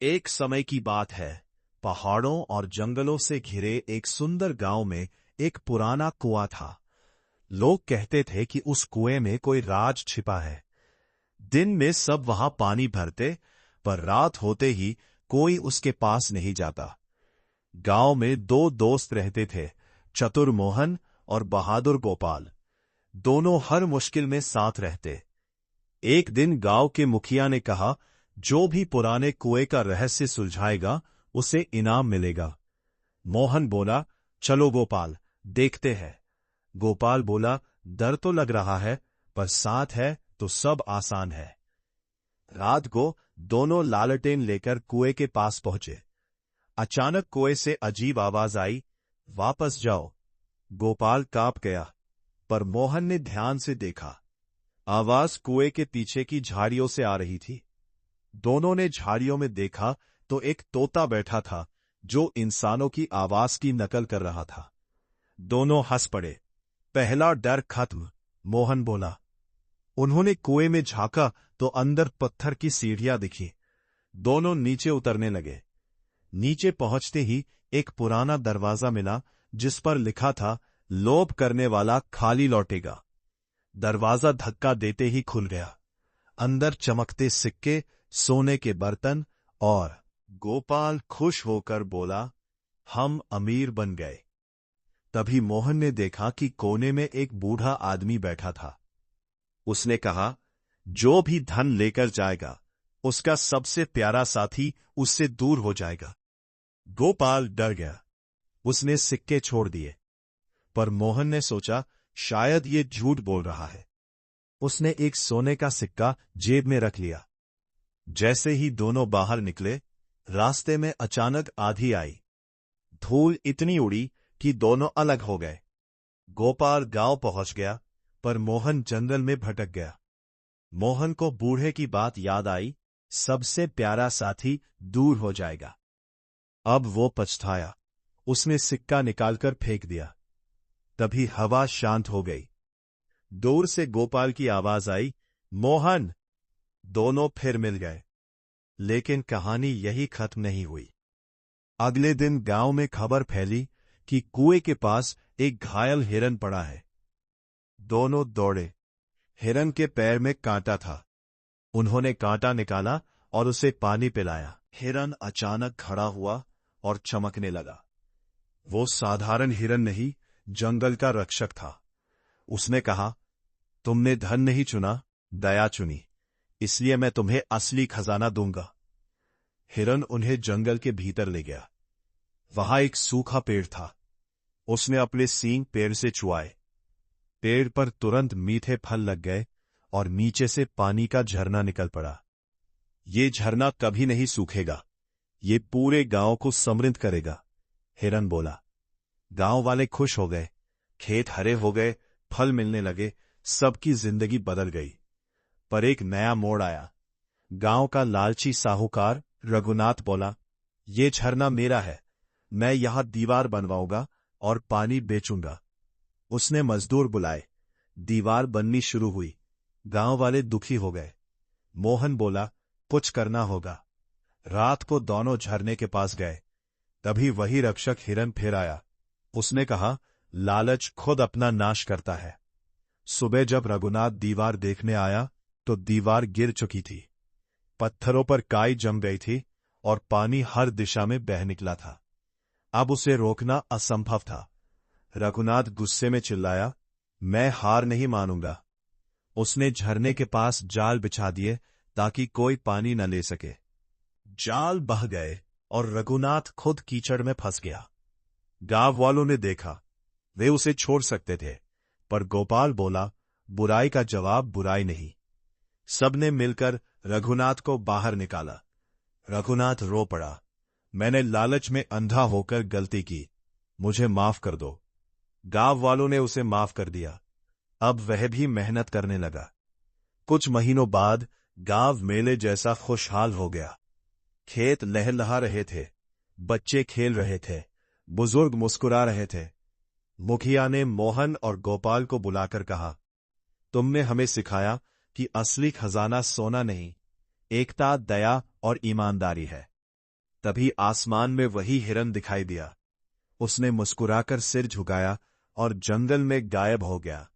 एक समय की बात है। पहाड़ों और जंगलों से घिरे एक सुंदर गांव में एक पुराना कुआं था। लोग कहते थे कि उस कुएं में कोई राज छिपा है। दिन में सब वहां पानी भरते, पर रात होते ही कोई उसके पास नहीं जाता। गांव में दो दोस्त रहते थे, चतुर मोहन और बहादुर गोपाल। दोनों हर मुश्किल में साथ रहते। एक दिन गांव के मुखिया ने कहा, जो भी पुराने कुएं का रहस्य सुलझाएगा उसे इनाम मिलेगा। मोहन बोला, चलो गोपाल, देखते हैं। गोपाल बोला, डर तो लग रहा है, पर साथ है तो सब आसान है। रात को दोनों लालटेन लेकर कुएं के पास पहुंचे। अचानक कुएं से अजीब आवाज आई, वापस जाओ। गोपाल कांप गया, पर मोहन ने ध्यान से देखा। आवाज कुएं के पीछे की झाड़ियों से आ रही थी। दोनों ने झाड़ियों में देखा तो एक तोता बैठा था, जो इंसानों की आवाज की नकल कर रहा था। दोनों हंस पड़े। पहला डर खत्म, मोहन बोला। उन्होंने कुएं में झांका तो अंदर पत्थर की सीढ़ियां दिखी। दोनों नीचे उतरने लगे। नीचे पहुंचते ही एक पुराना दरवाजा मिला, जिस पर लिखा था, लोभ करने वाला खाली लौटेगा। दरवाजा धक्का देते ही खुल गया। अंदर चमकते सिक्के, सोने के बर्तन और गोपाल खुश होकर बोला, हम अमीर बन गए। तभी मोहन ने देखा कि कोने में एक बूढ़ा आदमी बैठा था। उसने कहा, जो भी धन लेकर जाएगा उसका सबसे प्यारा साथी उससे दूर हो जाएगा। गोपाल डर गया। उसने सिक्के छोड़ दिए, पर मोहन ने सोचा, शायद ये झूठ बोल रहा है। उसने एक सोने का सिक्का जेब में रख लिया। जैसे ही दोनों बाहर निकले, रास्ते में अचानक आंधी आई। धूल इतनी उड़ी कि दोनों अलग हो गए। गोपाल गांव पहुंच गया, पर मोहन जंगल में भटक गया। मोहन को बूढ़े की बात याद आई, सबसे प्यारा साथी दूर हो जाएगा। अब वो पछताया। उसने सिक्का निकालकर फेंक दिया। तभी हवा शांत हो गई। दूर से गोपाल की आवाज आई, मोहन। दोनों फिर मिल गए। लेकिन कहानी यही खत्म नहीं हुई। अगले दिन गांव में खबर फैली कि कुएं के पास एक घायल हिरन पड़ा है। दोनों दौड़े। हिरन के पैर में कांटा था। उन्होंने कांटा निकाला और उसे पानी पिलाया। हिरन अचानक खड़ा हुआ और चमकने लगा। वो साधारण हिरन नहीं, जंगल का रक्षक था। उसने कहा, तुमने धन नहीं चुना, दया चुनी, इसलिए मैं तुम्हें असली खजाना दूंगा। हिरन उन्हें जंगल के भीतर ले गया। वहां एक सूखा पेड़ था। उसने अपने सींग पेड़ से चुआए। पेड़ पर तुरंत मीठे फल लग गए और नीचे से पानी का झरना निकल पड़ा। ये झरना कभी नहीं सूखेगा, ये पूरे गांव को समृद्ध करेगा, हिरन बोला। गांव वाले खुश हो गए। खेत हरे हो गए, फल मिलने लगे, सबकी जिंदगी बदल गई। पर एक नया मोड़ आया। गांव का लालची साहूकार रघुनाथ बोला, ये झरना मेरा है, मैं यहां दीवार बनवाऊंगा और पानी बेचूंगा। उसने मजदूर बुलाए। दीवार बननी शुरू हुई। गांव वाले दुखी हो गए। मोहन बोला, कुछ करना होगा। रात को दोनों झरने के पास गए। तभी वही रक्षक हिरन फिर आया। उसने कहा, लालच खुद अपना नाश करता है। सुबह जब रघुनाथ दीवार देखने आया तो दीवार गिर चुकी थी। पत्थरों पर काई जम गई थी और पानी हर दिशा में बह निकला था। अब उसे रोकना असंभव था। रघुनाथ गुस्से में चिल्लाया, मैं हार नहीं मानूंगा। उसने झरने के पास जाल बिछा दिए ताकि कोई पानी न ले सके। जाल बह गए और रघुनाथ खुद कीचड़ में फंस गया। गांव वालों ने देखा। वे उसे छोड़ सकते थे, पर गोपाल बोला, बुराई का जवाब बुराई नहीं। सबने मिलकर रघुनाथ को बाहर निकाला। रघुनाथ रो पड़ा, मैंने लालच में अंधा होकर गलती की, मुझे माफ कर दो। गांव वालों ने उसे माफ कर दिया। अब वह भी मेहनत करने लगा। कुछ महीनों बाद गांव मेले जैसा खुशहाल हो गया। खेत लहलहा रहे थे, बच्चे खेल रहे थे, बुजुर्ग मुस्कुरा रहे थे। मुखिया ने मोहन और गोपाल को बुलाकर कहा, तुमने हमें सिखाया कि असली खजाना सोना नहीं, एकता, दया और ईमानदारी है। तभी आसमान में वही हिरन दिखाई दिया। उसने मुस्कुराकर सिर झुकाया और जंगल में गायब हो गया।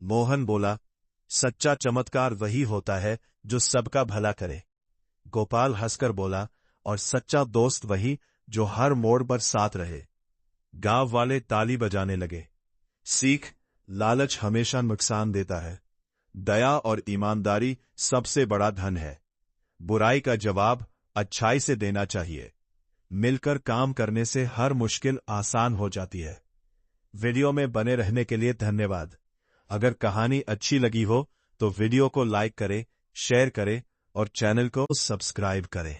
मोहन बोला, सच्चा चमत्कार वही होता है जो सबका भला करे। गोपाल हंसकर बोला, और सच्चा दोस्त वही जो हर मोड़ पर साथ रहे। गांव वाले ताली बजाने लगे। सीख, लालच हमेशा नुकसान देता है। दया और ईमानदारी सबसे बड़ा धन है। बुराई का जवाब अच्छाई से देना चाहिए। मिलकर काम करने से हर मुश्किल आसान हो जाती है। वीडियो में बने रहने के लिए धन्यवाद। अगर कहानी अच्छी लगी हो तो वीडियो को लाइक करें, शेयर करें और चैनल को सब्सक्राइब करें।